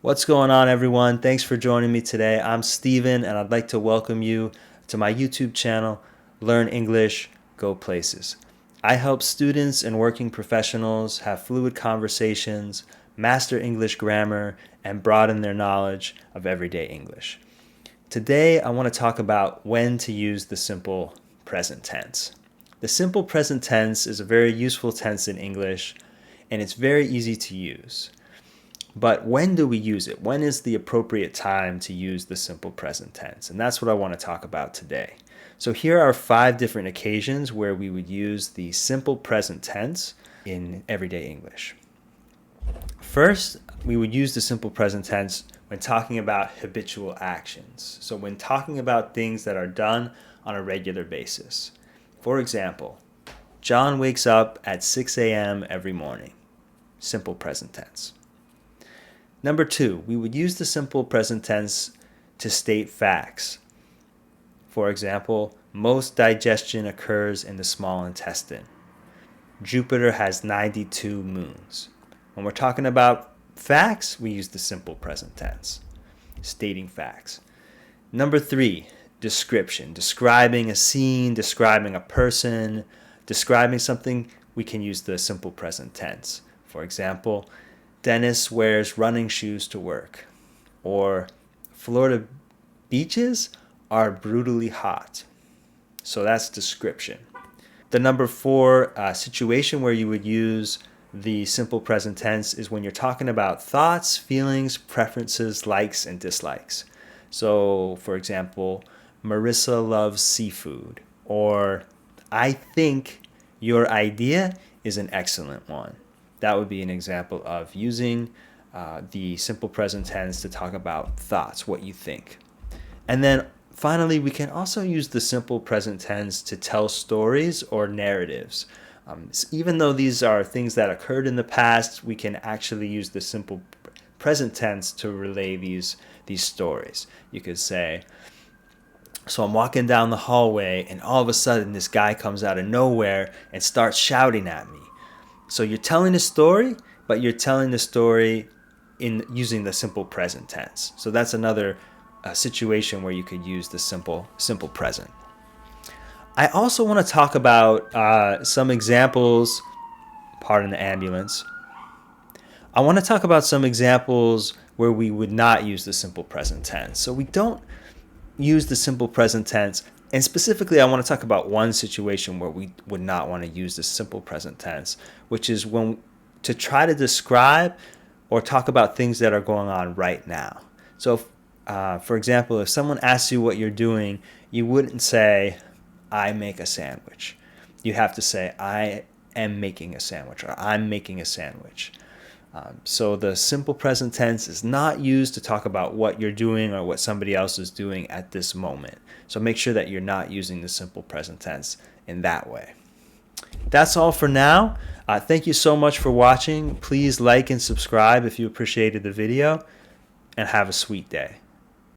What's going on, everyone? Thanks for joining me today. I'm Steven, and I'd like to welcome you to my YouTube channel, Learn English, Go Places. I help students and working professionals have fluid conversations, master English grammar, and broaden their knowledge of everyday English. Today, I want to talk about when to use the simple present tense. The simple present tense is a very useful tense in English, and it's very easy to use. But when do we use it? When is the appropriate time to use the simple present tense? And that's what I want to talk about today. So here are 5 different occasions where we would use the simple present tense in everyday English. First, we would use the simple present tense when talking about habitual actions. So when talking about things that are done on a regular basis. For example, John wakes up at 6 a.m. every morning. Simple present tense. Number 2, we would use the simple present tense to state facts. For example, most digestion occurs in the small intestine. Jupiter has 92 moons. When we're talking about facts, we use the simple present tense, stating facts. Number 3, description. Describing a scene, describing a person, describing something, we can use the simple present tense. For example, Dennis wears running shoes to work. Or Florida beaches are brutally hot. So that's description. The number 4 situation where you would use the simple present tense is when you're talking about thoughts, feelings, preferences, likes, and dislikes. So, for example, Marissa loves seafood. Or I think your idea is an excellent one. That would be an example of using the simple present tense to talk about thoughts, what you think. And then finally, we can also use the simple present tense to tell stories or narratives. Even though these are things that occurred in the past, we can actually use the simple present tense to relay these stories. You could say, so I'm walking down the hallway and all of a sudden this guy comes out of nowhere and starts shouting at me. So you're telling a story, but you're telling the story in using the simple present tense. So that's another situation where you could use the simple present. I also want to talk about some examples. Pardon the ambulance. I want to talk about some examples where we would not use the simple present tense. So we don't use the simple present tense. And specifically, I want to talk about one situation where we would not want to use the simple present tense, which is when to try to describe or talk about things that are going on right now. So, for example, if someone asks you what you're doing, you wouldn't say, I make a sandwich. You have to say, I am making a sandwich, or I'm making a sandwich. So the simple present tense is not used to talk about what you're doing or what somebody else is doing at this moment. So make sure that you're not using the simple present tense in that way. That's all for now. Thank you so much for watching. Please like and subscribe if you appreciated the video, and have a sweet day.